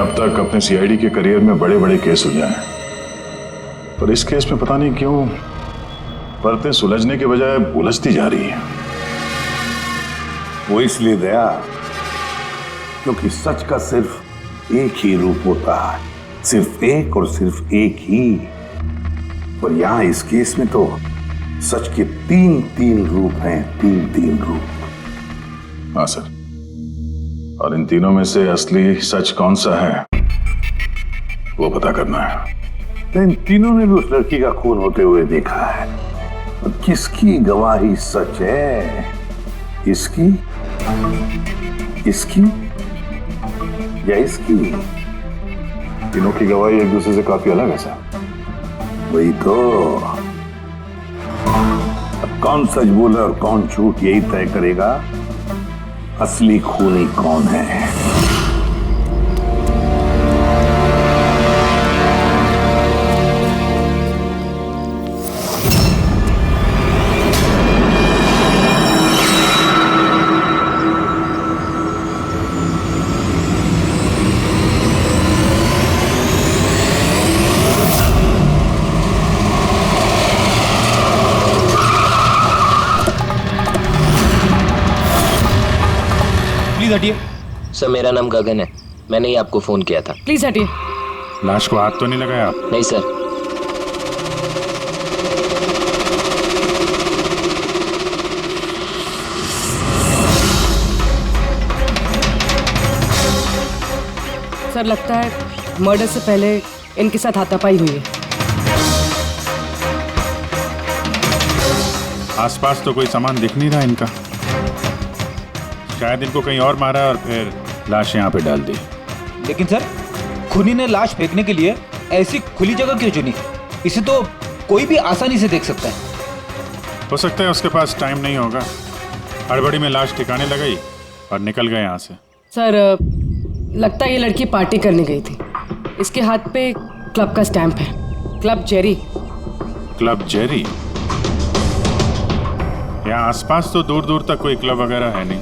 अब तक अपने सीआईडी के करियर में बड़े बड़े केस सुलझाए हैं, पर इस केस में पता नहीं क्यों परतें सुलझने के बजाय उलझती जा रही है। वो इसलिए दया क्योंकि सच का सिर्फ एक ही रूप होता है, सिर्फ एक और सिर्फ एक ही। और यहां इस केस में तो सच के तीन रूप हैं, तीन रूप। हाँ सर, और इन तीनों में से असली सच कौन सा है वो पता करना है। तो इन तीनों ने भी उस लड़की का खून होते हुए देखा है, और किसकी गवाही सच है? इसकी, इसकी या इसकी? तीनों की गवाही एक दूसरे से काफी अलग है सर। वही तो। अब कौन सच बोला और कौन झूठ, यही तय करेगा असली खूनी कौन है। हटिए। सर मेरा नाम गगन है, मैंने ही आपको फोन किया था। प्लीज हटिए। लाश को हाथ तो नहीं लगाया आप? नहीं सर। सर लगता है मर्डर से पहले इनके साथ हाथापाई हुई है। आसपास तो कोई सामान दिख नहीं रहा इनका, शायद इनको कहीं और मारा और फिर लाश यहाँ पे डाल दी। लेकिन सर खूनी ने लाश फेंकने के लिए ऐसी खुली जगह क्यों चुनी? इसे तो कोई भी आसानी से देख सकता है। हो सकता है उसके पास टाइम नहीं होगा, हड़बड़ी में लाश ठिकाने लगाई और निकल गए यहाँ से। सर लगता है ये लड़की पार्टी करने गई थी। इसके हाथ पे क्लब का स्टैंप है, क्लब जेरी। Club Jerry? यहाँ आसपास तो दूर दूर तक कोई क्लब वगैरह है नहीं,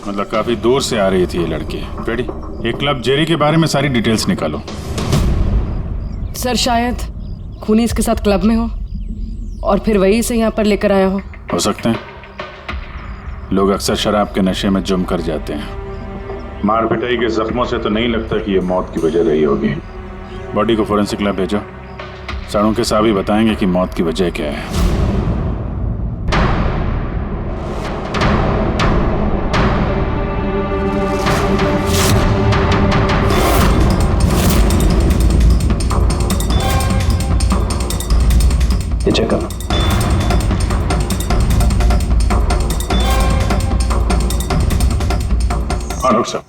मतलब काफी दूर से आ रही थी ये लड़की। पेड़ी, ये क्लब जेरी के बारे में सारी डिटेल्स निकालो। सर शायद खूनी इसके साथ क्लब में हो और फिर वही से यहाँ पर लेकर आया हो सकते हैं। लोग अक्सर शराब के नशे में जुम कर जाते हैं। मार पिटाई के जख्मों से तो नहीं लगता कि ये मौत की वजह रही होगी। बॉडी को फोरेंसिक लैब भेजो, सारों के साहब ही बताएंगे कि मौत की वजह क्या है। चेक करना। हाँ डॉक्टर साहब,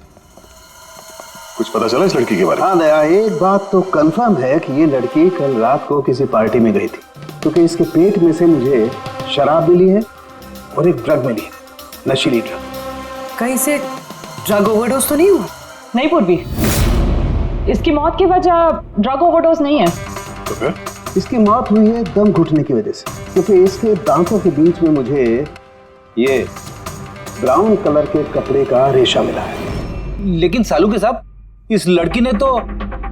कुछ पता चला इस लड़की के बारे में? हाँ दया, एक बात तो कंफर्म है कि ये लड़की कल रात को किसी पार्टी में गई थी, क्योंकि इसके पेट में से मुझे शराब मिली है और एक ड्रग मिली है, नशीली ड्रग। कहीं से ड्रग ओवरडोज तो नहीं हुआ? नहीं पूर्वी, इसकी मौत की वजह ड्रग ओवरडोज नहीं है। तो फिर? इसकी मौत हुई है दम घुटने की वजह से, क्योंकि इसके दांतों के बीच में मुझे ये ब्राउन कलर के कपड़े का रेशा मिला है। लेकिन सालू के साहब, इस लड़की ने तो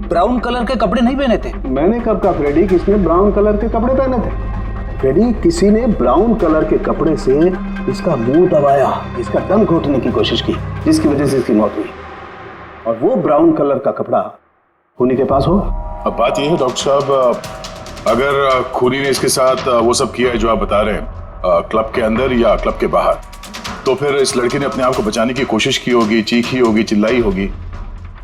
ब्राउन कलर के कपड़े नहीं पहने थे। मैंने कब कहा फ्रेडी किसने ब्राउन कलर के कपड़े पहने थे? फ्रेडी, किसी ने ब्राउन कलर के कपड़े से इसका मुंह दबाया, इसका दम घोटने की कोशिश की, जिसकी वजह से इसकी मौत हुई। और वो ब्राउन कलर का कपड़ा खूनी के पास होगा। अब बात यह है डॉक्टर साहब, अगर खूनी ने इसके साथ वो सब किया है जो आप बता रहे हैं, क्लब के अंदर या क्लब के बाहर, तो फिर इस लड़की ने अपने आप को बचाने की कोशिश की होगी, चीखी होगी, चिल्लाई होगी,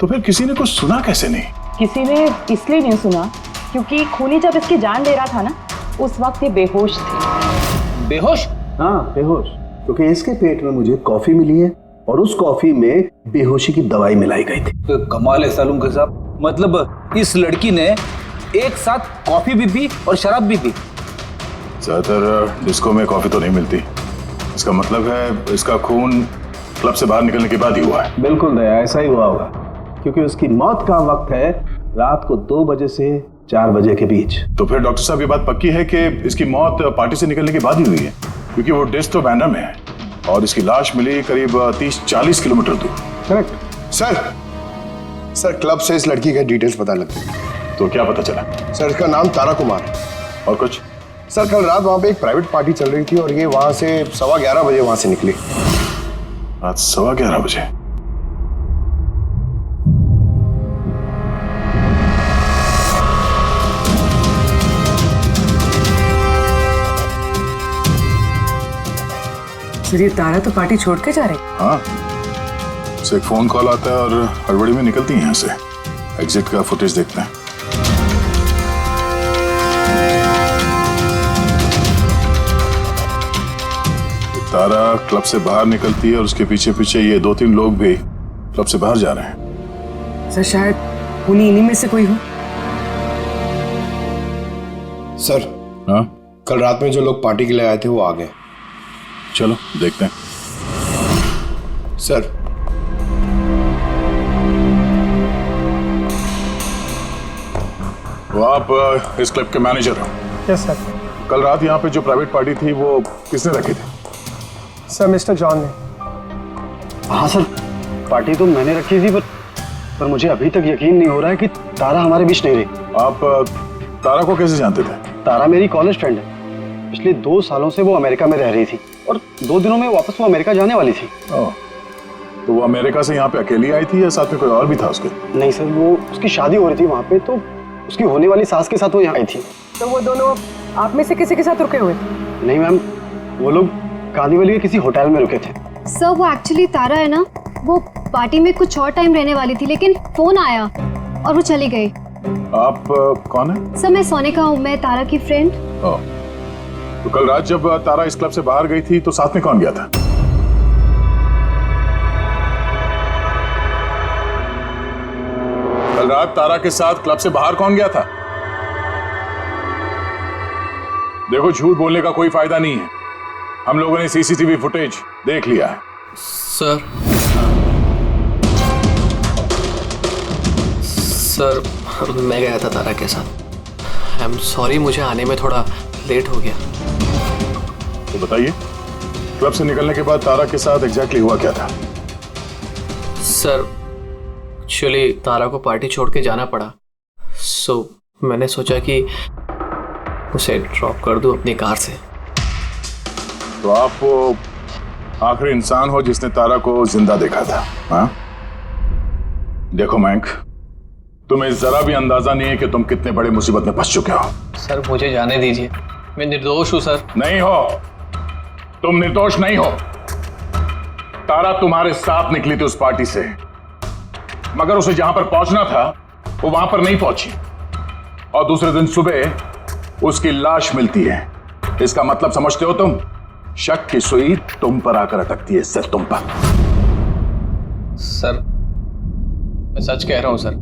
तो फिर किसी ने कुछ सुना कैसे नहीं? किसी ने इसलिए नहीं सुना क्योंकि खूनी जब इसकी जान ले रहा था ना, उस वक्त ये बेहोश थे। बेहोश? हाँ बेहोश, क्योंकि इसके पेट में मुझे कॉफी मिली है और उस कॉफी में बेहोशी की दवाई मिलाई गई थी। तो कमाल है सालू के साहब, मतलब इस लड़की ने एक साथ कॉफी भी पी और शराब भी पी। ज्यादातर डिस्को में कॉफी तो नहीं मिलती, इसका मतलब है इसका खून क्लब से बाहर निकलने के बाद ही हुआ है। बिल्कुल दया, ऐसा ही हुआ होगा, क्योंकि उसकी मौत का वक्त है रात को 2 बजे से 4 बजे के बीच। तो फिर डॉक्टर साहब ये बात पक्की है कि इसकी मौत पार्टी से निकलने के बाद ही हुई है, क्योंकि वो डेस्क तो बैंड्रा में है और इसकी लाश मिली करीब 30-40 किलोमीटर दूर। Correct sir. सर क्लब से इस लड़की के डिटेल्स पता लगते हैं। तो क्या पता चला? सर इसका नाम तारा कुमार है। और कुछ? सर कल रात वहाँ पे एक प्राइवेट पार्टी चल रही थी और ये वहाँ से 11:15 बजे वहाँ से निकली। रात 11:15 बजे? सर ये तारा तो पार्टी छोड़ के जा रही। हाँ, उसे एक फोन कॉल आता है और हड़बड़ी में निकलती है यहाँ से। एग्जिट का फुटेज देखते हैं। तारा क्लब से बाहर निकलती है और उसके पीछे पीछे ये 2-3 लोग भी क्लब से बाहर जा रहे हैं। सर शायद खूनी इन्हीं में से कोई हो। सर हाँ, कल रात में जो लोग पार्टी के लिए आए थे वो आ गए। चलो देखते हैं। सर वो आप इस क्लब के मैनेजर हो? Yes sir. कल रात यहाँ पे जो प्राइवेट पार्टी थी वो किसने रखी थी? सर मिस्टर जॉन ने। हाँ सर, पार्टी तो मैंने रखी थी पर मुझे अभी तक यकीन नहीं हो रहा है कि तारा हमारे बीच नहीं रही। आप तारा को कैसे जानते थे? तारा मेरी कॉलेज फ्रेंड है। पिछले 2 सालों से वो अमेरिका में रह रही थी और 2 दिनों में वापस वो अमेरिका जाने वाली थी। ओह, तो वो अमेरिका से यहाँ पे अकेली आई थी या साथ में कोई और भी था उसके? नहीं सर, वो उसकी शादी हो रही थी वहाँ पे, तो उसकी होने वाली सास के साथ वो यहाँ आई थी। तो वो दोनों आप में से किसी के साथ रुके हुए थे? नहीं मैम, वो लोग कांदीवली के किसी होटल में रुके थे। सर वो एक्चुअली तारा है ना, वो पार्टी में कुछ और टाइम रहने वाली थी लेकिन फोन आया और वो चली गई। आप कौन है? सर मैं सोनिका हूँ, मैं तारा की फ्रेंड। ओह, तो कल रात जब तारा इस क्लब से बाहर गई थी तो साथ में कौन गया था? कल रात तारा के साथ क्लब से बाहर कौन गया था? देखो, झूठ बोलने का कोई फायदा नहीं है। हम लोगों ने सीसीटीवी फुटेज देख लिया है। सर मैं गया था तारा के साथ। आई एम सॉरी, मुझे आने में थोड़ा लेट हो गया। तो बताइए, क्लब से निकलने के बाद तारा के साथ एग्जैक्टली हुआ क्या था? सर एक्चुअली तारा को पार्टी छोड़ के जाना पड़ा, सो मैंने सोचा कि उसे ड्रॉप कर दूं अपनी कार से। तो आप वो आखिरी इंसान हो जिसने तारा को जिंदा देखा था? हाँ? देखो मयंक, तुम्हें जरा भी अंदाजा नहीं है कि तुम कितने बड़े मुसीबत में फंस चुके हो। सर मुझे जाने दीजिए, मैं निर्दोष हूँ सर। नहीं हो, तुम निर्दोष नहीं हो। तारा तुम्हारे साथ निकली थी उस पार्टी से, मगर उसे जहां पर पहुंचना था वो वहां पर नहीं पहुंची और दूसरे दिन सुबह उसकी लाश मिलती है। इसका मतलब समझते हो तुम? शक की सुई तुम पर आकर अटकती है, सिर्फ तुम पर। सर मैं सच कह रहा हूँ सर,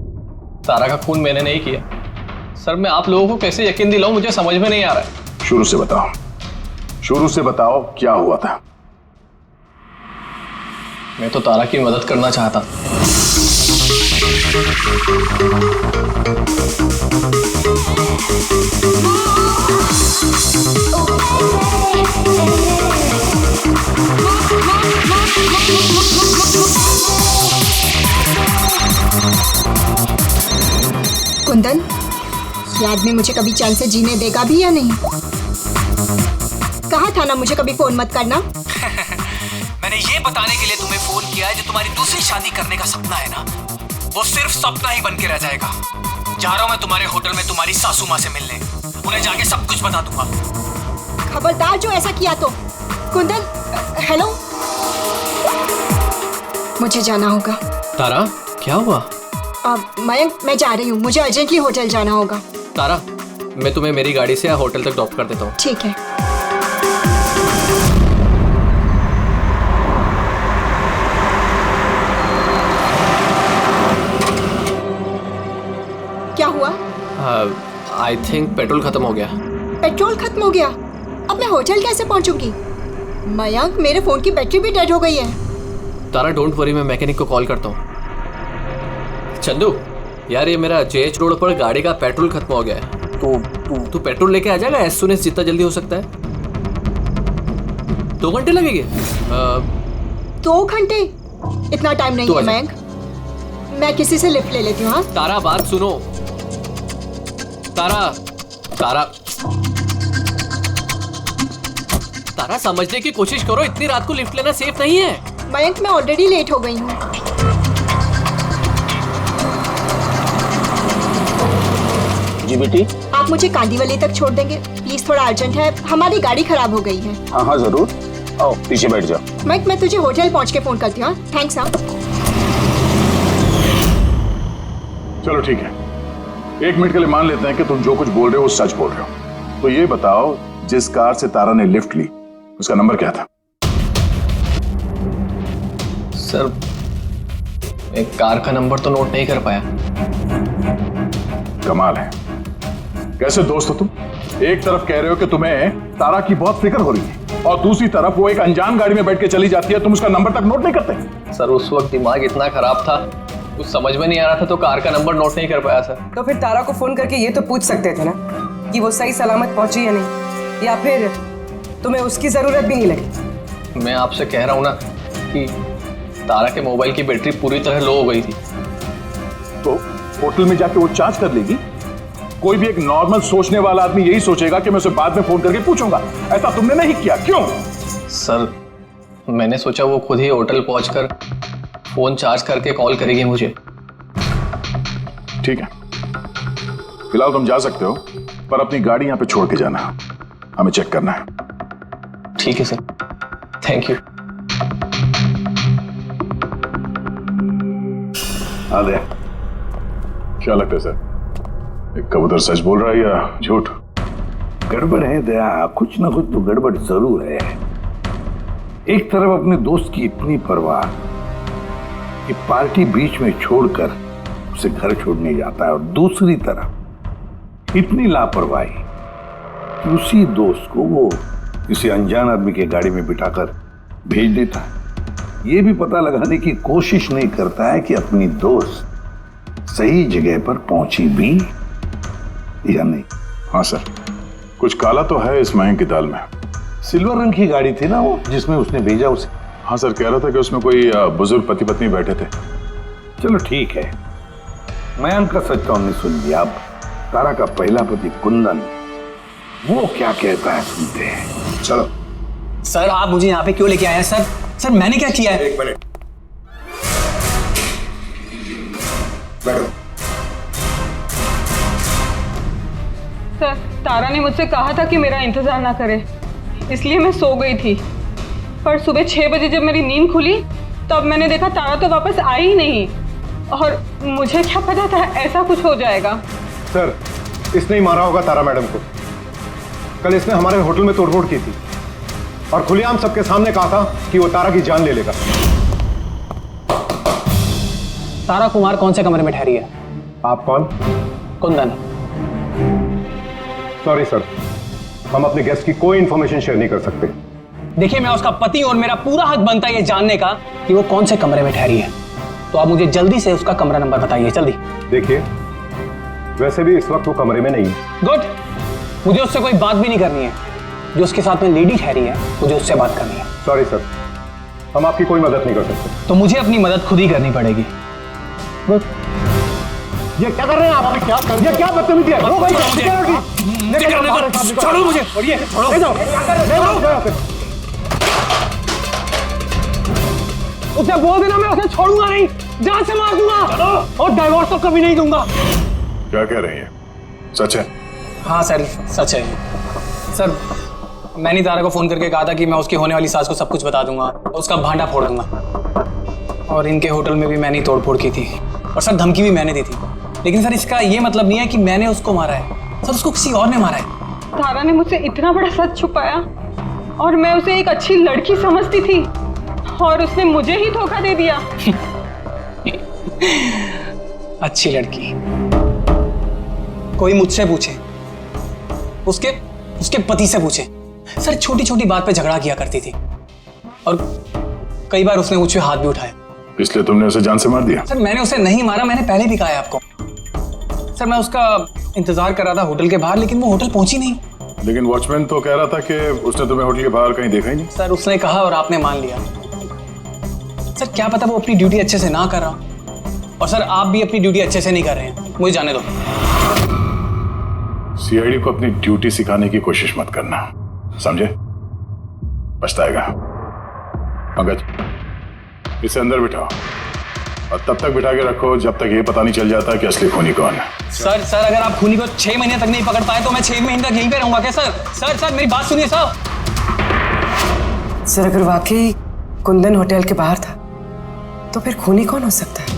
तारा का खून मैंने नहीं किया। सर मैं आप लोगों को कैसे यकीन दिलाऊं, मुझे समझ में नहीं आ रहा है। शुरू से बताओ, शुरू से बताओ क्या हुआ था? मैं तो तारा की मदद करना चाहता। कुंदन, ये आदमी मुझे कभी चैन से जीने देगा भी या नहीं? कहा था ना मुझे कभी फोन मत करना। मैंने ये बताने के लिए तुम्हें फोन किया है, जो तुम्हारी दूसरी शादी करने का सपना है ना, वो सिर्फ सपना ही बन के रह जाएगा। जा रहा हूं मैं तुम्हारे होटल में तुम्हारी सासू माँ से मिलने, उन्हें जाके सब कुछ बता दूंगा। खबरदार जो ऐसा किया तो। कुंदन, हेलो, मुझे जाना होगा। तारा क्या हुआ? मयंक, मैं जा रही हूँ, मुझे अर्जेंटली होटल जाना होगा। तारा, मैं तुम्हें मेरी गाड़ी से होटल तक ड्रॉप कर देता हूँ। ठीक है। क्या हुआ? आई थिंक पेट्रोल खत्म हो गया। पेट्रोल खत्म हो गया? अब मैं होटल कैसे पहुंचूंगी? मयंक, मेरे फोन की बैटरी भी डेड हो गई है। तारा डोंट वरी, मैं मैकेनिक को कॉल करता हूँ। चंदू यार, ये मेरा जेएच रोड पर गाड़ी का पेट्रोल खत्म हो गया है। तू पेट्रोल लेके आ जाएगा एज सून एज जितना जल्दी हो सकता है। 2 घंटे लगेंगे? 2 घंटे? इतना टाइम नहीं है मयंक। मैं किसी से लिफ्ट ले लेती हूँ। हाँ तारा बात सुनो। तारा तारा तारा समझने की कोशिश करो, इतनी रात को लिफ्ट लेना सेफ नहीं है। मयंक, मैं ऑलरेडी लेट हो गई हूँ। जी बेटी। आप मुझे कांदीवली तक छोड़ देंगे प्लीज? थोड़ा अर्जेंट है, हमारी गाड़ी खराब हो गई है। हाँ हाँ जरूर, आओ पीछे बैठ जाओ। मयंक, मैं तुझे होटल पहुँच के फोन करती हूँ। थैंक्स। हाँ चलो ठीक है, 1 मिनट के लिए मान लेते हैं कि तुम जो कुछ बोल रहे हो वो सच बोल रहे हो। तो ये बताओ, जिस कार से तारा ने लिफ्ट ली उसका नंबर क्या था? सर, एक कार का नंबर तो नोट नहीं कर पाया। कमाल है, कैसे दोस्त हो तुम? एक तरफ कह रहे हो कि तुम्हें तारा की बहुत फिक्र हो रही है और दूसरी तरफ वो एक अनजान गाड़ी में बैठ के चली जाती है, तुम उसका नंबर तक नोट नहीं करते। सर, उस वक्त दिमाग इतना खराब था, कुछ समझ में नहीं आ रहा था, तो कार का नंबर नोट नहीं कर पाया सर। तो फिर तारा को फोन करके ये तो पूछ सकते थे ना कि वो सही सलामत पहुंची या नहीं, या फिर तुम्हें उसकी जरूरत भी नहीं लगी। मैं आपसे कह रहा हूँ ना कि तारा के मोबाइल की बैटरी पूरी तरह लो हो गई थी। तो होटल में जाके वो चार्ज कर लेगी। कोई भी एक नॉर्मल सोचने वाला आदमी यही सोचेगा कि मैं उसे बाद में फोन करके पूछूंगा। ऐसा तुमने नहीं किया, क्यों? सर, मैंने सोचा वो खुद ही होटल पहुंचकर फोन चार्ज करके कॉल करेगी मुझे। ठीक है, फिलहाल तुम जा सकते हो, पर अपनी गाड़ी यहां पे छोड़ के जाना, हमें चेक करना है। ठीक है सर, थैंक यू। आ गया। क्या लगता है सर, एक कबूतर सच बोल रहा है या झूठ? गड़बड़ है दया, कुछ ना कुछ तो गड़बड़ जरूर है। एक तरफ अपने दोस्त की इतनी परवाह कि पार्टी बीच में छोड़कर उसे घर छोड़ने जाता है, और दूसरी तरफ इतनी लापरवाही कि उसी दोस्त को वो किसी अनजान आदमी के गाड़ी में बिठाकर भेज देता है। ये भी पता लगाने की कोशिश नहीं करता है कि अपनी दोस्त सही जगह पर पहुंची भी या नहीं। हाँ सर, कुछ काला तो है इस मयंक की दाल में। सिल्वर रंग की गाड़ी थी ना वो जिसमें उसने भेजा उसे। हाँ सर, कह रहा था कि उसमें कोई बुजुर्ग पति पत्नी बैठे थे। चलो ठीक है, मयंक का सच तो हमने सुन लिया। अब तारा का पहला पति कुंदन, वो क्या कहता है सुनते हैं। चलो। सर, आप मुझे यहाँ पे क्यों लेके आए हैं सर? सर, मैंने क्या किया है? 1 मिनट बैठो। सर, तारा ने मुझसे कहा था कि मेरा इंतजार ना करे, इसलिए मैं सो गई थी। पर सुबह 6 बजे जब मेरी नींद खुली तब मैंने देखा तारा तो वापस आई ही नहीं, और मुझे क्या पता था ऐसा कुछ हो जाएगा। सर, इसने ही मारा होगा तारा मैडम को। कल इसने हमारे होटल में तोड़फोड़ की थी और खुलेआम सबके सामने कहा था कि वो तारा की जान ले लेगा। तारा कुमार कौन से कमरे में ठहरी है? आप कौन? कुंदन। सॉरी सर, हम अपने गेस्ट की कोई इंफॉर्मेशन शेयर नहीं कर सकते। देखिए, मैं उसका पति और मेरा पूरा हक बनता है ये जानने का कि वो कौन से कमरे में ठहरी है। तो आप मुझे जल्दी से उसका कमरा नंबर बताइए, जल्दी। देखिए, वैसे भी इस वक्त वो कमरे में नहीं है। गुड, मुझे उससे कोई बात भी नहीं करनी है। जो उसके साथ में लेडी ठहरी है, मुझे उससे बात करनी है। सॉरी सर, हम आपकी कोई मदद नहीं कर सकते। तो मुझे अपनी मदद खुद ही करनी पड़ेगी। गुड। ये क्या कर रहे हैं आप? क्या कर, ये क्या बदतमीजी है? छोड़ो मुझे। और ये छोड़ो। ले जाओ। उसे बोल देना मैं उसे छोड़ूंगा नहीं, जान से मार दूंगा और डाइवोर्स तो कभी नहीं दूंगा। क्या कह रही है, सच है? हाँ सर, सच है। सर, मैंने तारा को फोन करके कहा था कि मैं उसकी होने वाली सास को सब कुछ बता दूंगा, उसका भांडा फोड़ दूंगा। और इनके होटल में भी मैंने ही तोड़फोड़ की थी, और सर धमकी भी मैंने दी थी। लेकिन सर, इसका ये मतलब नहीं है कि मैंने उसको मारा है। सर, उसको किसी और ने मारा है। तारा ने मुझसे इतना बड़ा सच छुपाया और मैं उसे एक अच्छी लड़की समझती थी, और उसने मुझे ही धोखा दे दिया। अच्छी लड़की? कोई मुझसे पूछे, उसके पति से पूछे। सर, छोटी छोटी बात पे झगड़ा किया करती थी, और कई बार उसने मुझ पे हाथ भी उठाया। इसलिए तुमने उसे जान से मार दिया? सर, मैंने उसे नहीं मारा, मैंने पहले भी कहा है आपको। सर, मैं उसका इंतजार कर रहा था होटल के बाहर, लेकिन वो होटल पहुंची नहीं। लेकिन वॉचमैन तो कह रहा था कि उसने तुम्हें होटल के बाहर कहीं देखा ही नहीं। सर, उसने कहा और आपने मान लिया। सर, क्या पता वो अपनी ड्यूटी अच्छे से ना कर रहा, और सर आप भी अपनी ड्यूटी अच्छे से नहीं कर रहे हैं, मुझे जाने दो। सीआईडी को अपनी ड्यूटी सिखाने की कोशिश मत करना, समझे? पछताएगा। पंकज, इसे अंदर बिठाओ और तब तक बिठा के रखो जब तक ये पता नहीं चल जाता कि असली खूनी कौन है। सर अगर आप खूनी को 6 महीने तक नहीं पकड़ पाए तो मैं 6 महीने तक यहीं पे रहूंगा क्या सर? मेरी बात सुनिए सर। सर अगर वाकई कुंदन होटल के बाहर था तो फिर खूनी कौन हो सकता है?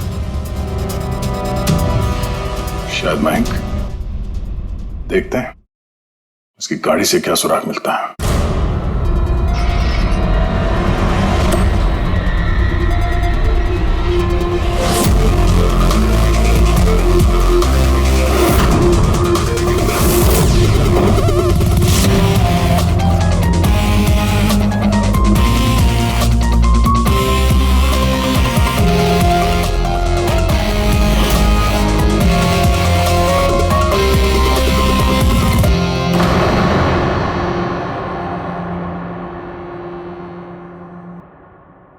शायद मयंक। देखते हैं उसकी गाड़ी से क्या सुराग मिलता है।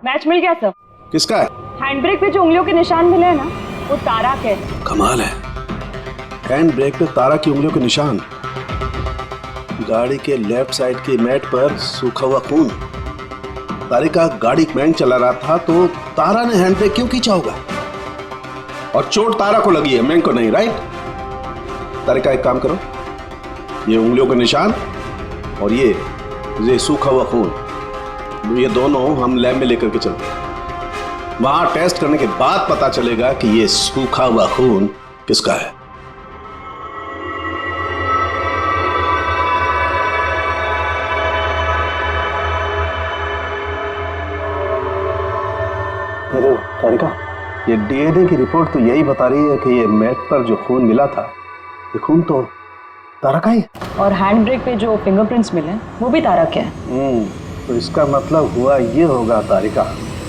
मैच मिल गया सर। किसका है? हैंड ब्रेक पे जो उंगलियों के निशान मिले हैं ना, वो तारा के हैं। कमाल है, हैंड ब्रेक पे तारा की उंगलियों के निशान, गाड़ी के लेफ्ट साइड की मैट पर सूखा हुआ खून। तारिका गाड़ी मैंग चला रहा था तो तारा ने हैंड ब्रेक क्यों खींचा होगा? और चोट तारा को लगी है, मैंग को नहीं, राइट? तारिका एक काम करो, ये उंगलियों के निशान और ये सूखा हुआ खून, ये दोनों हम लैब में लेकर के चलते हैं। वहां टेस्ट करने के बाद पता चलेगा कि ये सूखा हुआ खून किसका है। तारिका, ये डीएनए की रिपोर्ट तो यही बता रही है कि ये मैट पर जो खून मिला था, ये खून तो तारा का ही। और हैंड ब्रेक पे जो फिंगरप्रिंट्स मिले वो भी तारा के हैं। तो इसका मतलब हुआ ये होगा तारिका,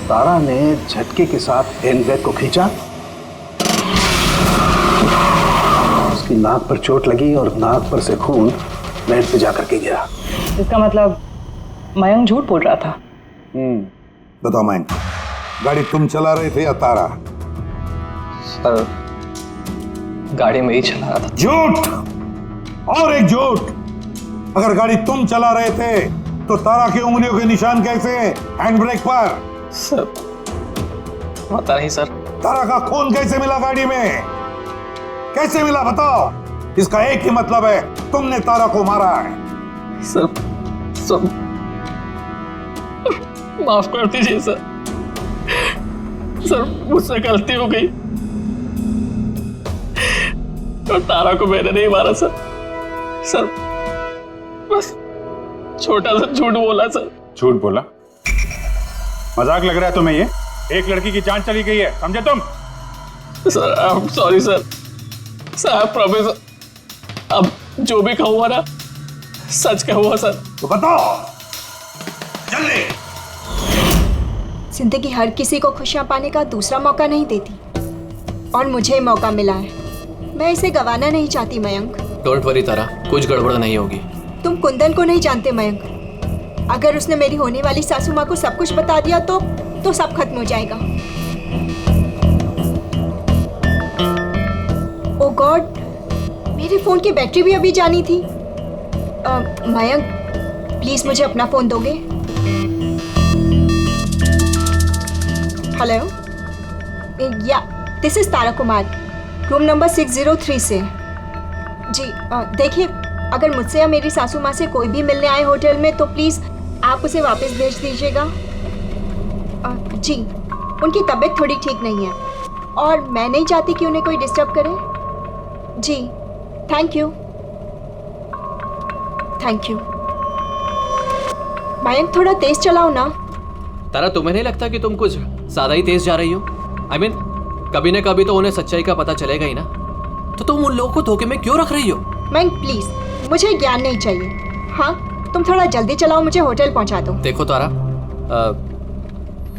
तारा ने झटके के साथ हैंड ब्रेक को खींचा, उसकी नाक पर चोट लगी और नाक पर से खून मैट पे जाकर के गिरा। इसका मतलब मयंक झूठ बोल रहा था। बताओ मयंक, गाड़ी तुम चला रहे थे या तारा? सर गाड़ी में ही चला रहा था। झूठ और एक झूठ। अगर गाड़ी तुम चला रहे थे तो तारा की उंगलियों के निशान कैसे हैंड ब्रेक पर? सर पता नहीं सर। तारा का खून कैसे मिला गाड़ी में? कैसे मिला बताओ? इसका एक ही मतलब है, तुमने तारा को मारा है। सर माफ कर दीजिए सर। सर मुझसे गलती हो गई और तारा को मैंने नहीं मारा सर। बस छोटा सा झूठ बोला सर। झूठ बोला? मजाक लग रहा है तुम्हें? ये एक लड़की की जान चली गई है, समझे तुम? Sir I am sorry sir. Sir promise, अब जो भी कहूँगा ना सच कहूँगा सर। तो बताओ जल्दी। जिंदगी हर किसी को खुशियां पाने का दूसरा मौका नहीं देती, और मुझे मौका मिला है, मैं इसे गंवाना नहीं चाहती मयंक। डोंट वरी तारा, कुछ गड़बड़ नहीं होगी। तुम कुंदन को नहीं जानते मयंक। अगर उसने मेरी होने वाली सासू माँ को सब कुछ बता दिया तो सब खत्म हो जाएगा। ओ गॉड, मेरे फोन की बैटरी भी अभी जानी थी। मयंक प्लीज मुझे अपना फोन दोगे? हेलो, या this is Tara Kumar, room number 603 से। जी देखिए, अगर मुझसे या मेरी सासू माँ से कोई भी मिलने आए होटल में तो प्लीज़ आप उसे वापस भेज दीजिएगा। जी, उनकी तबीयत थोड़ी ठीक नहीं है और मैं नहीं चाहती कि उन्हें कोई डिस्टर्ब करे। जी थैंक यू। मयंक थोड़ा तेज चलाओ ना। तारा, तुम्हें नहीं लगता कि तुम कुछ ज्यादा ही तेज जा रही हो? I mean, कभी ना कभी तो उन्हें सच्चाई का पता चलेगा ही ना, तो तुम उन लोगों को धोखे में क्यों रख रही हो? मयंक प्लीज, मुझे ज्ञान नहीं चाहिए। हाँ, तुम थोड़ा जल्दी चलाओ, मुझे होटल पहुंचा दो। देखो तारा,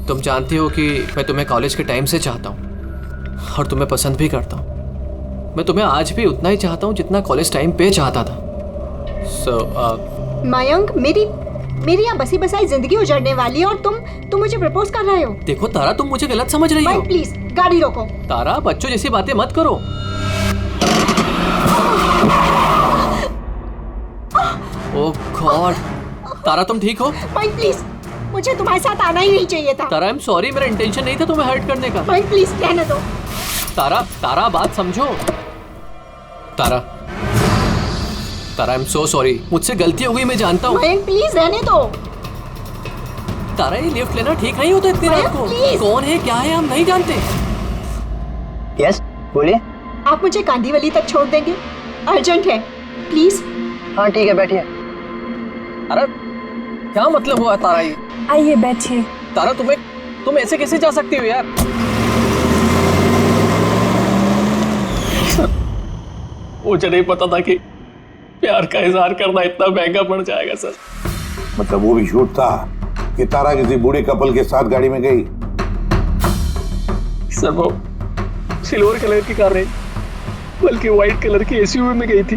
तुम जानती हो कि मैं तुम्हें कॉलेज के टाइम से चाहता हूँ और तुम्हें पसंद भी करता हूँ। मैं तुम्हें आज भी उतना ही चाहता हूँ जितना कॉलेज टाइम पे चाहता था। मयंक, मेरी यहाँ बसी बसाई जिंदगी उजड़ने वाली है और तुम मुझे प्रपोज कर रहे हो। देखो तारा, तुम मुझे गलत समझ रही हो। प्लीज गाड़ी रोको। तारा, बच्चों जैसी बातें मत करो। ओह गॉड, तारा तुम ठीक हो? माइक प्लीज, मुझे तुम्हारे साथ आना ही नहीं चाहिए था। तारा, आई एम सॉरी, मेरा इंटेंशन नहीं था तुम्हें हर्ट करने का। माइक प्लीज रहने दो। तारा बात समझो। तारा, आई एम सो सॉरी, मुझसे गलती हो गई, मैं जानता हूँ। माइक प्लीज रहने दो। तारा, ये लिफ्ट लेना ठीक नहीं होता इतनी रात को। कौन है क्या है हम नहीं जानते। यस बोलिए। आप मुझे कांदीवली तक छोड़ देंगे? अर्जेंट है, प्लीज। हाँ ठीक है, बैठिए। अरे क्या मतलब हुआ तारा ये? आइए बैठिए। तारा, तुम ऐसे कैसे जा सकती हो यार? मुझे नहीं पता था कि प्यार का इजहार करना इतना महंगा पड़ जाएगा सर। मतलब वो भी झूठ था कि तारा किसी बूढ़े कपल के साथ गाड़ी में गई? सर वो सिल्वर कलर की कार नहीं बल्कि व्हाइट कलर की एसयूवी में गई थी।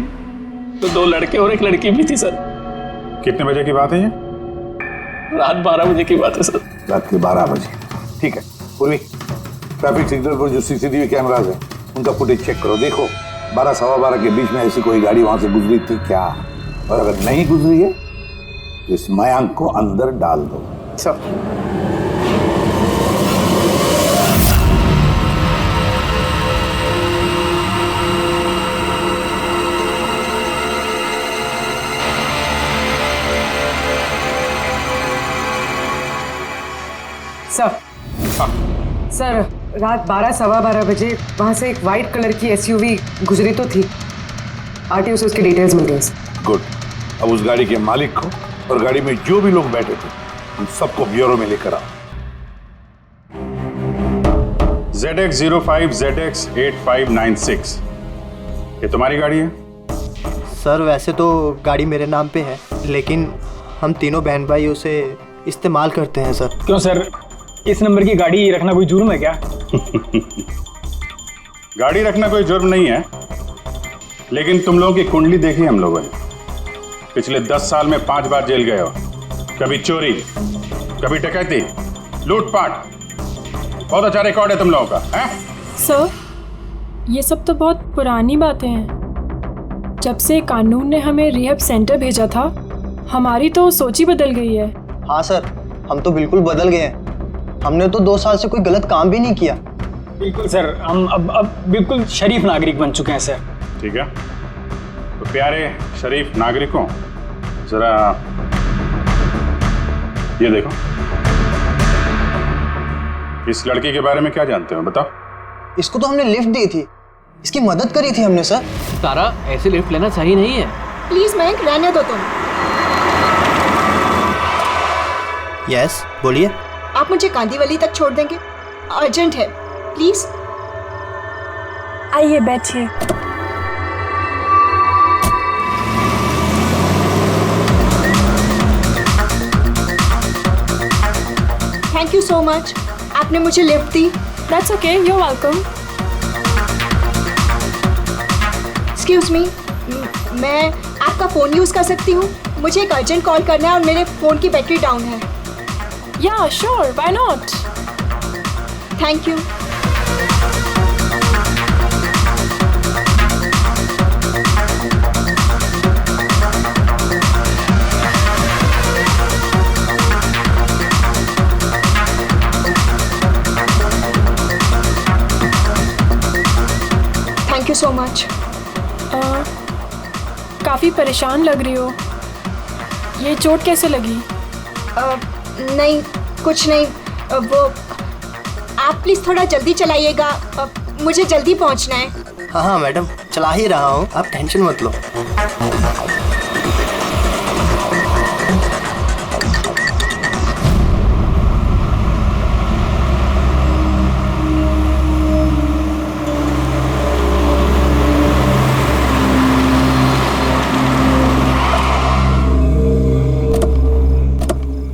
तो 2 लड़के और 1 लड़की भी थी सर। कितने बजे की बात है ये? रात 12 बजे की बात है सर। रात के 12 बजे, ठीक है। पूर्वी, ट्रैफिक सिग्नल पर जो सीसीटीवी कैमराज है उनका फुटेज चेक करो। देखो 12 सवा 12 के बीच में ऐसी कोई गाड़ी वहां से गुजरी थी क्या? और अगर नहीं गुजरी है तो इस मयांक को अंदर डाल दो। सर सर रात 12 सवा 12 बजे वहाँ से एक वाइट कलर की एसयूवी गुजरी तो थी। आरटीओ से उसकी डिटेल्स मिल गई। गुड। अब उस गाड़ी के मालिक को और गाड़ी में जो भी लोग बैठे थे उन सबको ब्यूरो में लेकर आओ। ZX05 ZX8596 ये तुम्हारी गाड़ी है? सर वैसे तो गाड़ी मेरे नाम पे है, लेकिन हम तीनों बहन भाई उसे इस्तेमाल करते हैं सर। क्यों सर, इस नंबर की गाड़ी रखना कोई जुर्म है क्या? गाड़ी रखना कोई जुर्म नहीं है, लेकिन तुम लोगों की कुंडली देखी हम लोगों ने। पिछले 10 साल में 5 बार जेल गए हो। कभी चोरी, कभी डकैती, लूटपाट। बहुत अच्छा रिकॉर्ड है तुम लोगों का, हैं? सर ये सब तो बहुत पुरानी बातें हैं। जब से कानून ने हमें रिहैब सेंटर भेजा था हमारी तो सोच ही बदल गई है। हाँ सर, हम तो बिल्कुल बदल गए हैं। हमने तो 2 साल से कोई गलत काम भी नहीं किया। बिल्कुल सर, हम अब बिल्कुल शरीफ नागरिक बन चुके हैं सर। ठीक है, तो प्यारे शरीफ नागरिकों, जरा ये देखो। इस लड़की के बारे में क्या जानते हो, बताओ? इसको तो हमने लिफ्ट दी थी, इसकी मदद करी थी हमने सर। तारा, ऐसे लिफ्ट लेना सही नहीं है। प्लीज मयंक रहने दो तुम। यस बोलिए। आप मुझे कांदीवली तक छोड़ देंगे? अर्जेंट है, प्लीज। आइए बैठिए। थैंक यू सो मच, आपने मुझे लिफ्ट दी। That's okay, you are welcome. Excuse me, मैं आपका फ़ोन यूज़ कर सकती हूँ? मुझे एक अर्जेंट कॉल करना है और मेरे फ़ोन की बैटरी डाउन है। या sure, why not. Thank you. Thank you so much. काफ़ी परेशान लग रही हो, ये चोट कैसे लगी? नहीं कुछ नहीं। वो आप प्लीज़ थोड़ा जल्दी चलाइएगा, मुझे जल्दी पहुंचना है। हाँ हाँ मैडम, चला ही रहा हूँ, आप टेंशन मत लो।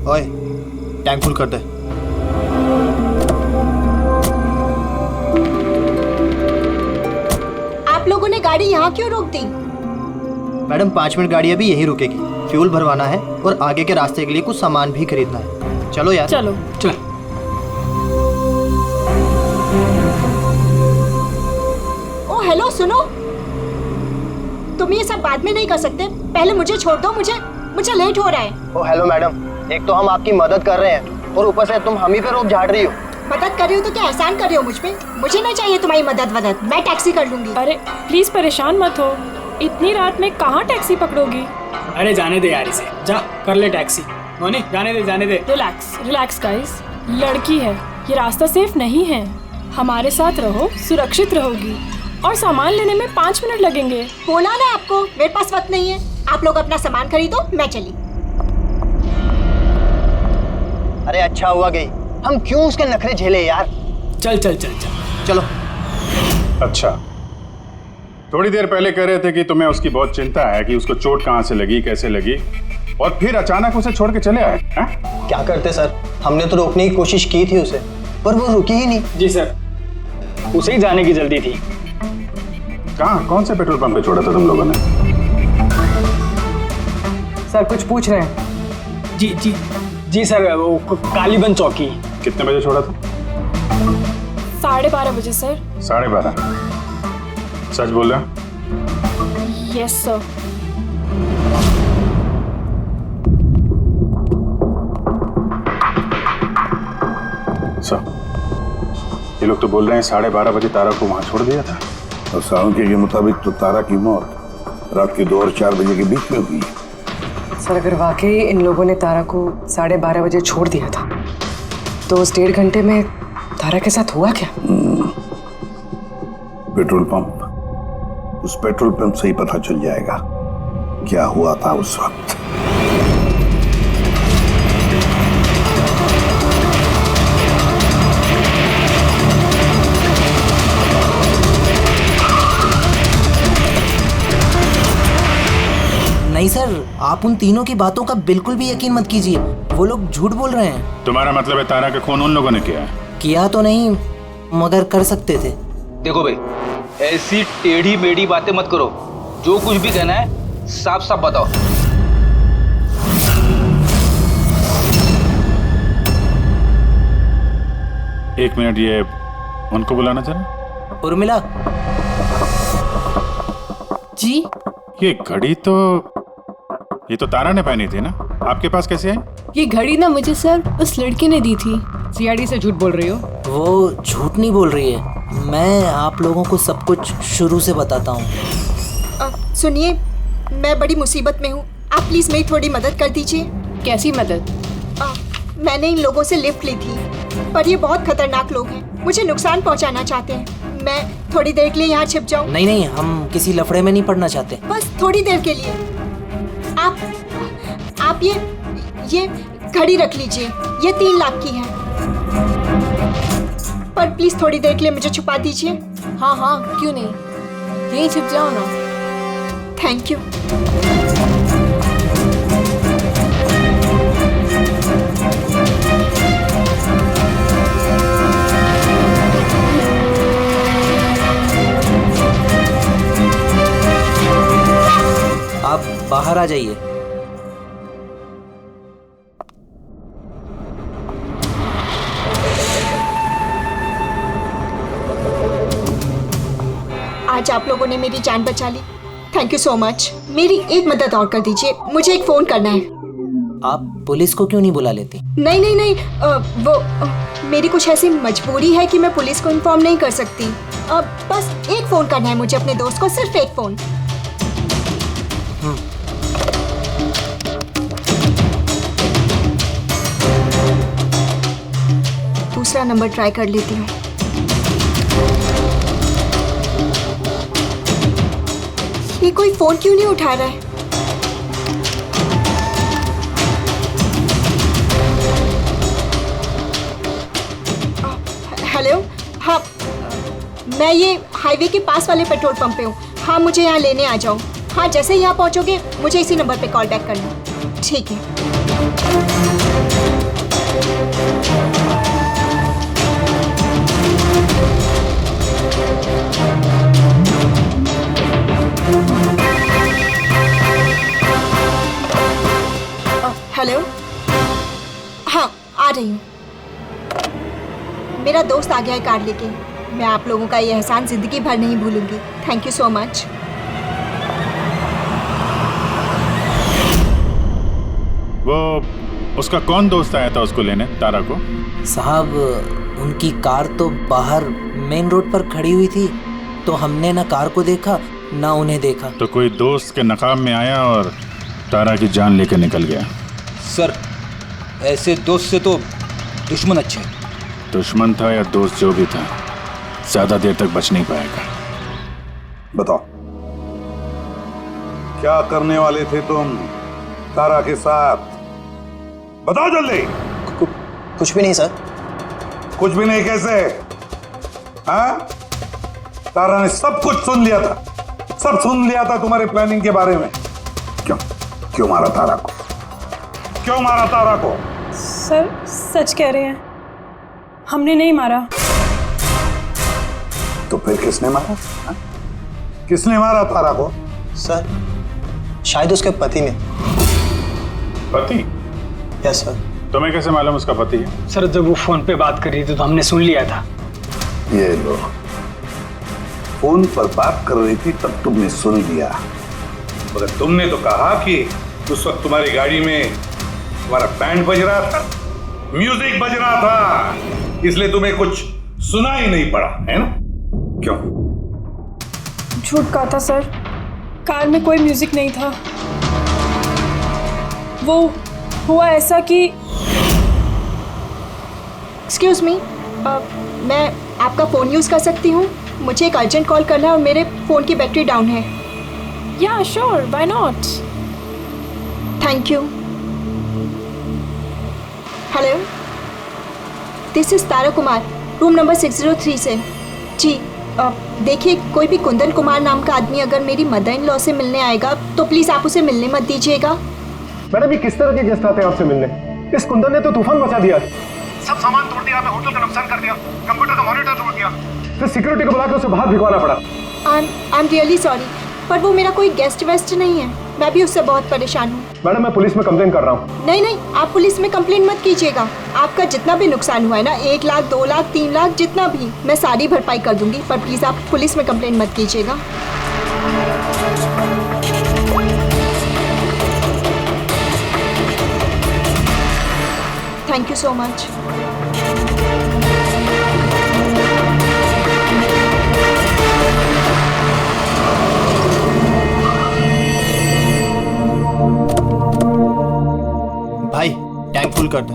ओए, टैंक फुल कर दे। आप लोगों ने गाड़ी यहाँ क्यों रोक दी? मैडम 5 मिनट गाड़ी अभी यहीं रुकेगी। फ्यूल भरवाना है और आगे के रास्ते के लिए कुछ सामान भी खरीदना है। चलो यार। चलो चल। ओ हेलो, सुनो, तुम ये सब बाद में नहीं कर सकते, पहले मुझे छोड़ दो, मुझे लेट हो रहा है। ओ हेलो मैडम, एक तो हम आपकी मदद कर रहे हैं और ऊपर से तुम हम ही पे रोक झाड़ रही हो। मदद कर रही हो तो क्या एहसान कर रही हो मुझ पे? मुझे नहीं चाहिए तुम्हारी मदद, मैं टैक्सी कर लूंगी। अरे प्लीज परेशान मत हो, इतनी रात में कहाँ टैक्सी पकड़ोगी? अरे जाने दे यार इसे, जा कर ले टैक्सी। मोनी जाने दे। रिलैक्स गाइस, लड़की है, ये रास्ता सेफ नहीं है। हमारे साथ रहो, सुरक्षित रहोगी। और सामान लेने में 5 मिनट लगेंगे। बोला ना आपको, मेरे पास वक्त नहीं है। आप लोग अपना सामान खरीदो, मैं चली। अरे अच्छा हुआ गई, हम क्यों उसके नखरे झेले यार। चल चलो। अच्छा, थोड़ी देर पहले कह रहे थे कि तुम्हें उसकी बहुत चिंता है कि उसको चोट कहाँ से लगी, कैसे लगी, और फिर अचानक उसे छोड़ के चले आए। क्या करते सर, हमने तो रोकने की कोशिश की थी उसे, पर वो रुकी ही नहीं। जी सर, उसे ही जाने की जल्दी थी। कहाँ, कौन से पेट्रोल पंप पे छोड़ा था तुम लोगों ने? सर कुछ पूछ रहे हैं। जी सर, वो कालीबंद चौकी। कितने बजे छोड़ा था? 12:30 बजे सर। 12:30? सच बोल रहे? Yes sir. सर, ये लोग तो बोल रहे हैं 12:30 बजे तारा को वहां छोड़ दिया था। और सावंकी के मुताबिक तो तारा की मौत रात के 2 और 4 बजे के बीच में हुई। सर अगर वाकई इन लोगों ने तारा को 12:30 बजे छोड़ दिया था तो उस 1.5 घंटे में तारा के साथ हुआ क्या? पेट्रोल पंप, उस पेट्रोल पंप से ही पता चल जाएगा क्या हुआ था उस वक्त। नहीं सर, आप उन तीनों की बातों का बिल्कुल भी यकीन मत कीजिए, वो लोग झूठ बोल रहे हैं। तुम्हारा मतलब है तारा का खून उन लोगों ने किया है? किया तो नहीं, मगर कर सकते थे। देखो भाई, ऐसी टेढ़ी मेढ़ी बातें मत करो, जो कुछ भी कहना है साफ साफ बताओ। एक मिनट, ये उनको बुलाना जरा। उर्मिला जी। ये घड़ी तो, ये तो तारा ने पहनी थी ना, आपके पास कैसे आई? ये घड़ी ना मुझे सर उस लड़की ने दी थी। सीआईडी से झूठ बोल रही हो? वो झूठ नहीं बोल रही है, मैं आप लोगों को सब कुछ शुरू से बताता हूँ। सुनिए, मैं बड़ी मुसीबत में हूँ, आप प्लीज मेरी थोड़ी मदद कर दीजिए। कैसी मदद? मैंने इन लोगों से लिफ्ट ली थी, पर ये बहुत खतरनाक लोग हैं, मुझे नुकसान पहुँचाना चाहते हैं। मैं थोड़ी देर के लिए यहाँ छिप जाऊँ? नहीं, हम किसी लफड़े में नहीं पड़ना चाहते। बस थोड़ी देर के लिए। आप ये घड़ी रख लीजिए, ये 3 लाख की है, पर प्लीज थोड़ी देर के लिए मुझे छुपा दीजिए। हाँ क्यों नहीं, यहीं छिप जाओ ना। Thank you. आप बाहर आ जाइए। आज आप लोगों ने मेरी जान बचा ली, थैंक यू सो मच। मेरी एक मदद और कर दीजिए, मुझे एक फोन करना है। आप पुलिस को क्यों नहीं बुला लेती? नहीं, वो मेरी कुछ ऐसी मजबूरी है कि मैं पुलिस को इन्फॉर्म नहीं कर सकती। बस एक फोन करना है मुझे अपने दोस्त को, सिर्फ एक फोन। दूसरा नंबर ट्राई कर लेती हूँ। ये कोई फोन क्यों नहीं उठा रहा है? हेलो, हाँ, मैं ये हाईवे के पास वाले पेट्रोल पंप पे हूँ। हाँ, मुझे यहाँ लेने आ जाओ। हाँ, जैसे ही यहाँ पहुँचोगे मुझे इसी नंबर पे कॉल बैक करना। ठीक है। हेलो। हाँ, आ रही हूँ। मेरा दोस्त आ गया है कार लेके। मैं आप लोगों का ये एहसान जिंदगी भर नहीं भूलूंगी। Thank you so much. वो उसका कौन दोस्त आया था उसको लेने, तारा को? साहब, उनकी कार तो बाहर मेन रोड पर खड़ी हुई थी, तो हमने ना कार को देखा ना उन्हें देखा। तो कोई दोस्त के नकाब में आया और तारा की जान लेकर निकल गया। सर, ऐसे दोस्त से तो दुश्मन अच्छे। दुश्मन था या दोस्त, जो भी था, ज्यादा देर तक बच नहीं पाएगा। बताओ, क्या करने वाले थे तुम तारा के साथ? बताओ जल्दी। कुछ भी नहीं सर। कुछ भी नहीं कैसे? हाँ? तारा ने सब कुछ सुन लिया था, सब सुन लिया था तुम्हारे प्लानिंग के बारे में। क्यों मारा तारा को? क्यों मारा तारा को? सर, सच कह रहे हैं, हमने नहीं मारा। तो फिर किसने मारा? हा? किसने मारा तारा को? सर, शायद उसके पति ने। पति? Yes sir. तुम्हें कैसे मालूम उसका पति है? सर, जब वो फोन पे बात कर रही थी तो हमने सुन लिया था। ये लो, फोन पर बात कर रही थी तब तुमने सुन लिया, मगर तुमने तो कहा कि उस वक्त तुम्हारी गाड़ी में तुम्हारा बैंड बज रहा था, म्यूजिक बज रहा था, इसलिए तुम्हें कुछ सुना ही नहीं पड़ा, है ना? क्यों? झूठ कहा था सर, कार में कोई म्यूजिक नहीं था। वो हुआ ऐसा कि एक्सक्यूज मी, मैं आपका फ़ोन यूज़ कर सकती हूँ? मुझे एक अर्जेंट कॉल करना है और मेरे फ़ोन की बैटरी डाउन है। या sure, why not. Thank you. Hello, this is Tara Kumar, room number 603 से। जी, देखिए, कोई भी कुंदन कुमार नाम का आदमी अगर मेरी मदर इन लॉ से मिलने आएगा तो प्लीज़ आप उसे मिलने मत दीजिएगा। मैडम, ये किस तरह के गेस्ट आते हैं आपसे मिलने? इस कुंदन ने तो तूफान मचा दिया, सब सामान तोड़ दिया, हमें होटल का नुकसान कर दिया, कंप्यूटर का मॉनिटर तोड़ दिया, फिर सिक्योरिटी को बुला के उसे बाहर भिगवाना पड़ा। आई एम रियली सॉरी, पर वो मेरा कोई गेस्ट वेस्ट नहीं है। मैं भी उससे बहुत परेशान हूँ। मैडम, मैं पुलिस में कंप्लेन कर रहा हूँ। नहीं, आप पुलिस में कंप्लेन मत कीजिएगा। आपका जितना भी नुकसान हुआ है ना, 1 लाख, 2 लाख, 3 लाख, जितना भी, मैं सारी भरपाई कर दूंगी, पर प्लीज़ आप पुलिस में कंप्लेन मत कीजिएगा। Thank you so much. भाई, टैंक फुल कर दो।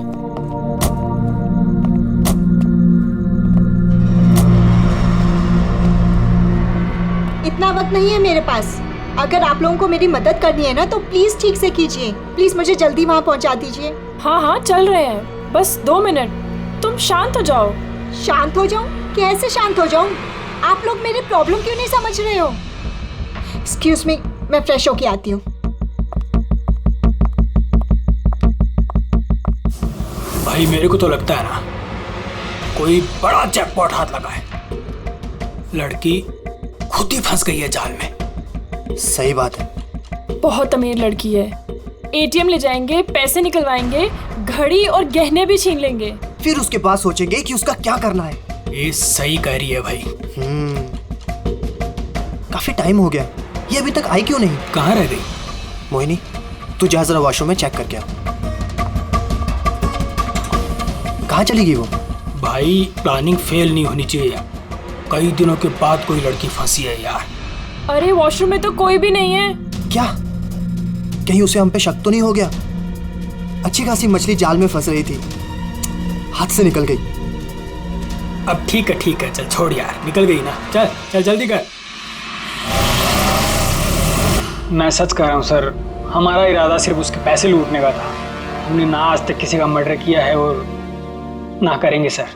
इतना वक्त नहीं है मेरे पास। अगर आप लोगों को मेरी मदद करनी है ना तो प्लीज ठीक से कीजिए। प्लीज मुझे जल्दी वहाँ पहुँचा दीजिए। हाँ, चल रहे हैं, बस 2 मिनट। तुम शांत हो जाओ। शांत हो जाऊं? कैसे शांत हो जाऊं? आप लोग मेरी प्रॉब्लम क्यों नहीं समझ रहे हो? एक्सक्यूज मी, मैं फ्रेश होके आती हूँ। भाई, मेरे को तो लगता है ना, कोई बड़ा जैकपॉट हाथ लगा है। लड़की खुद ही फंस गई है जाल में। सही बात है। बहुत अमीर लड़की है। एटीएम ले जाएंगे, पैसे निकलवाएंगे, घड़ी और गहने भी छीन लेंगे। फिर उसके बाद सोचेंगे कि उसका क्या करना है। ये सही कह रही है भाई। काफी टाइम हो गया, ये अभी तक आई क्यों नहीं? कहाँ रह गई? मोहिनी, तू जा जरा वॉशरूम में चेक करके आ। कहाँ चली गई वो? भाई, प्लानिंग फेल नहीं होनी चाहिए। कई दिनों के बाद कोई लड़की फंसी है यार। अरे, वॉशरूम में तो कोई भी नहीं है। क्या? कहीं उसे हम पे शक तो नहीं हो गया? अच्छी खासी मछली जाल में फंस रही थी, हाथ से निकल गई। अब ठीक है, चल छोड़ यार, निकल गई ना। चल जल्दी कर। मैं सच कह रहा हूँ सर, हमारा इरादा सिर्फ उसके पैसे लूटने का था। हमने ना आज तक किसी का मर्डर किया है और ना करेंगे सर।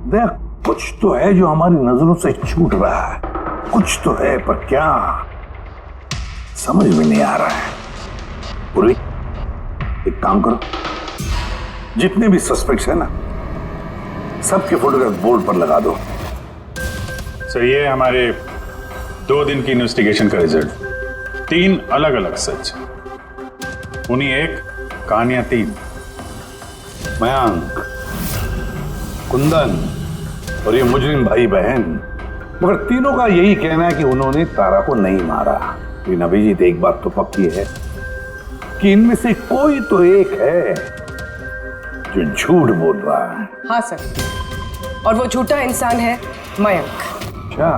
देख, कुछ तो है जो हमारी नजरों से छूट रहा है, कुछ तो है, पर क्या समझ में नहीं आ रहा है। पूर्वी, एक काम करो, जितने भी सस्पेक्ट्स है ना, सबके फोटोग्राफ बोर्ड पर लगा दो। सर, ये हमारे 2 दिन की इन्वेस्टिगेशन का रिजल्ट। 3 अलग अलग सच, उन्हीं एक, कहानियां 3। मयंक, कुंदन और ये मुजरिम भाई बहन, मगर तीनों का यही कहना है कि उन्होंने तारा को नहीं मारा। लेकिन अभिजीत, एक बात तो पक्की है कि इनमें से कोई तो एक है जो झूठ बोल रहा है। हाँ सर, और वो झूठा इंसान है मयंक। क्या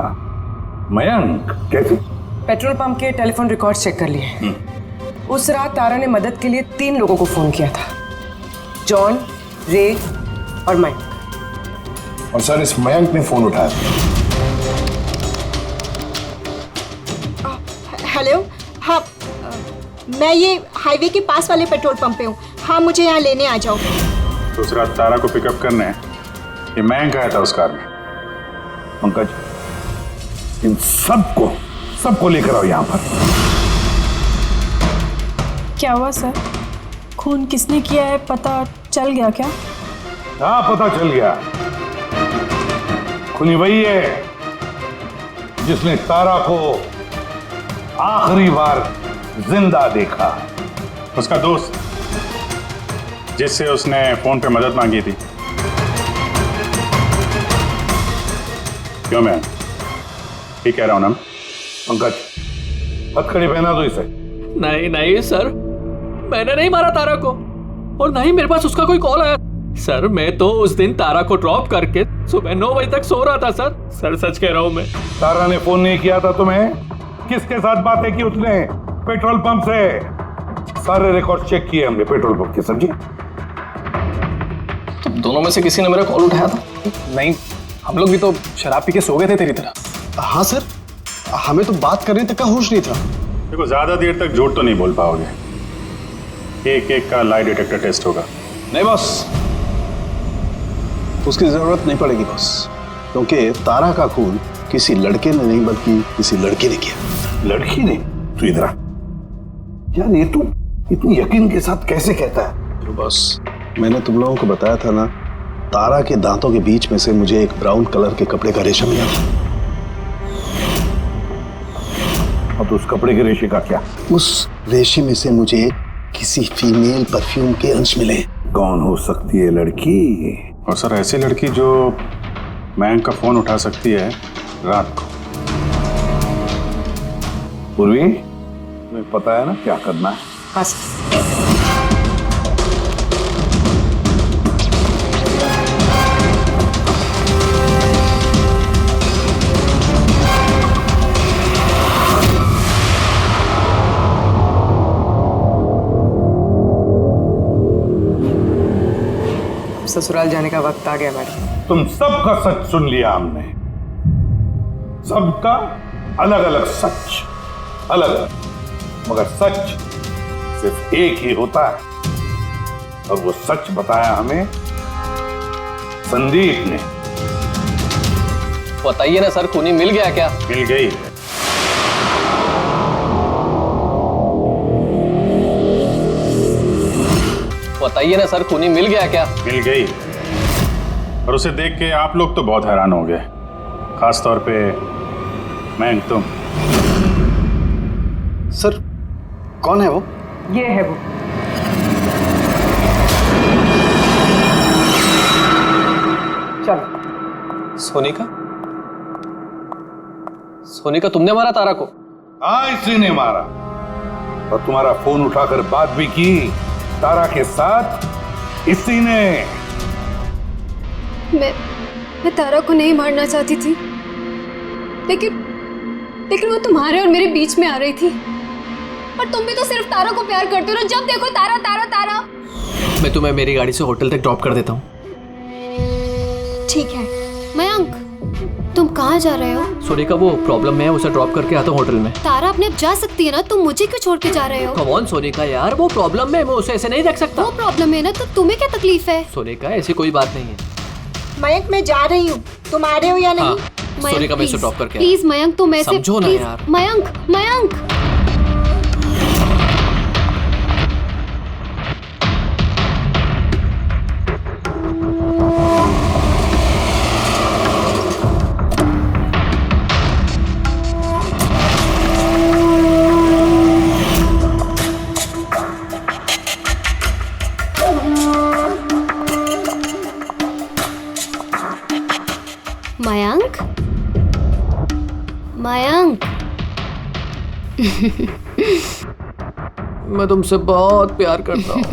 मयंक? कैसे? पेट्रोल पंप के टेलीफोन रिकॉर्ड चेक कर लिए। उस रात तारा ने मदद के लिए 3 लोगों को फोन किया था, जॉन, रे और मयंक। और सर, इस मयंक ने फोन उठाया। हेलो, हाँ, मैं ये हाईवे के पास वाले पेट्रोल पंप पे हूँ। हाँ, मुझे यहाँ लेने आ जाओ। तो उस रात तारा को पिकअप करने ये मयंक आया था उस कार में। पंकज, इन सबको लेकर आओ यहाँ पर। क्या हुआ सर? खून किसने किया है पता चल गया क्या? हाँ, पता चल गया। खूनी वही है जिसने तारा को आखिरी बार जिंदा देखा। उसका दोस्त जिससे उसने फोन पे मदद मांगी थी। क्यों मैं ठीक कह रहा हूं ना? पंकज, हथकड़ी पहना दो इसे। नहीं नहीं सर, मैंने नहीं मारा तारा को, और नहीं मेरे पास उसका कोई कॉल आया। सर, मैं तो उस दिन तारा को ड्रॉप करके सुबह 9 बजे तक सो रहा था सर। सर, सच कह रहा हूं मैं। तारा ने फोन नहीं किया था तुम्हें? किसके साथ बातें की उसने? पेट्रोल पंप से। सारे रिकॉर्ड चेक किए हमने पेट्रोल पंप के, समझे? तो दोनों में से किसी ने मेरा कॉल उठाया था? नहीं, हम लोग भी तो शराब पी के सो गए थे तेरी तरह। हाँ सर, हमें तो बात करने तक का होश नहीं था। देखो, ज्यादा देर तक झूठ तो नहीं बोल पाओगे। एक का लाई डिटेक्टर टेस्ट होगा। नहीं बॉस, उसकी जरूरत नहीं पड़ेगी बॉस, क्योंकि तारा का खून किसी लड़के ने नहीं बल्कि किसी लड़की ने किया। लड़की ने? तू इधर आ यार, ये तू इतनी यकीन के साथ कैसे कहता है? तो बॉस, मैंने तुम लोगों को बताया था ना, तारा के दांतों के बीच में से मुझे एक ब्राउन कलर के कपड़े का रेशा मिला था। और तो उस कपड़े के रेशे का क्या? उस रेशे में से मुझे किसी फीमेल परफ्यूम के अंश मिले। कौन हो सकती है लड़की? और सर, ऐसी लड़की जो मयंक का फोन उठा सकती है रात को। पूर्वी, तुम्हें पता है ना क्या करना है? हाँ। ससुराल जाने का वक्त आ गया मैडम। तुम सबका सच सुन लिया हमने, सबका अलग अलग सच, अलग अलग, मगर सच सिर्फ एक ही होता है, और वो सच बताया हमें संदीप ने। बताइए ना सर, खूनी मिल गया क्या? मिल गई। बताइए ना सर, खूनी मिल गया क्या? मिल गई। और उसे देख के आप लोग तो बहुत हैरान हो गए, खास तौर पे मयंक, तुम। सर, कौन है वो? ये है वो। चलो। सोनिका, तुमने मारा तारा को? हाँ, इसी ने मारा, और तुम्हारा फोन उठाकर बात भी की तारा के साथ इसी ने। मैं तारा को नहीं मारना चाहती थी, लेकिन वो तुम्हारे और मेरे बीच में आ रही थी। और तुम भी तो सिर्फ तारा को प्यार करते हो, जब देखो तारा तारा तारा। मैं तुम्हें मेरी गाड़ी से होटल तक ड्रॉप कर देता हूँ। ठीक है। मयंक, तुम कहाँ जा रहे हो? सोनिका, वो प्रॉब्लम में है, उसे ड्रॉप करके आता हूँ होटल में। तारा अपने आप जा सकती है ना, तुम मुझे क्यों छोड़ के जा रहे हो? कम ऑन सोनिका यार, वो प्रॉब्लम में है, मैं उसे ऐसे नहीं रख सकता। वो प्रॉब्लम है ना, तो तुम्हें क्या तकलीफ है? सोनिका, ऐसी कोई बात नहीं है। मयंक, मैं जा रही हूँ, तुम आ रहे हो या नहीं? हाँ, सोनिका, मैं इसे ड्रॉप करके प्लीज मयंक, तुम ऐसे समझो ना यार। मयंक, मयंक। मैं तुमसे बहुत प्यार करता हूँ।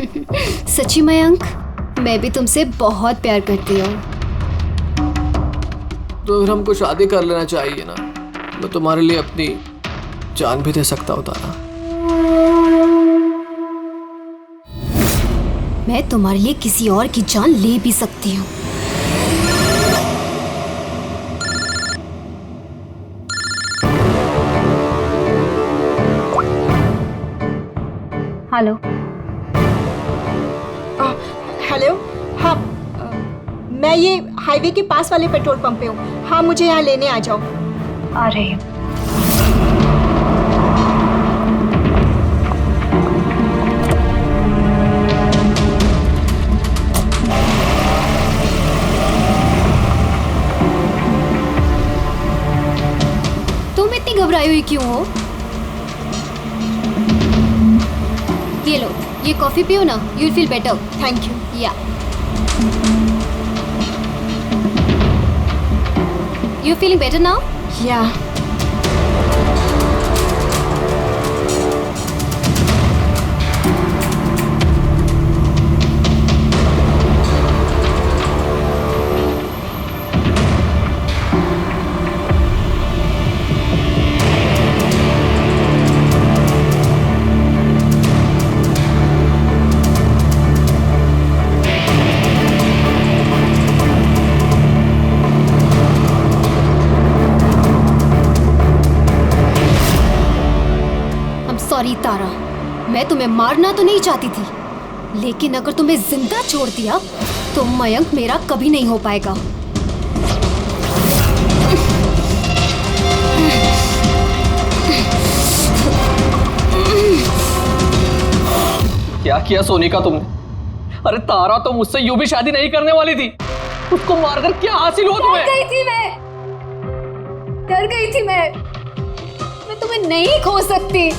सच्ची मयंक, मैं भी तुमसे बहुत प्यार करती हूँ। तो फिर हमको शादी कर लेना चाहिए ना। मैं तुम्हारे लिए अपनी जान भी दे सकता हूँ तारा। मैं तुम्हारे लिए किसी और की जान ले भी सकती हूँ। हेलो। हेलो। हाँ, मैं ये हाईवे के पास वाले पेट्रोल पंप पे हूँ। हाँ, मुझे यहाँ लेने आ जाओ। आ रही हूँ। तुम इतनी घबराई हुई क्यों हो? ये लो, ये कॉफी पियो ना, you will feel better. Thank you. या यू फीलिंग बेटर नाउ? या। सॉरी तारा, मैं तुम्हें मारना तो नहीं चाहती थी, लेकिन अगर तुम्हें जिंदा छोड़ दिया तो मयंक मेरा कभी नहीं हो पाएगा। क्या किया सोनिका तुमने? अरे तारा तो मुझसे यूं भी शादी नहीं करने वाली थी। उसको मारकर क्या हासिल हुआ तुम्हें? डर गई थी मैं तुम्हें नहीं खो सकती,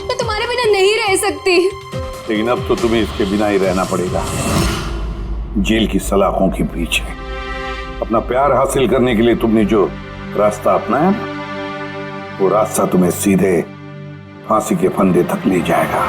मैं तुम्हारे बिना नहीं रह सकती। लेकिन अब तो तुम्हें इसके बिना ही रहना पड़ेगा, जेल की सलाखों के पीछे। अपना प्यार हासिल करने के लिए तुमने जो रास्ता अपनाया, वो रास्ता तुम्हें सीधे फांसी के फंदे तक ले जाएगा।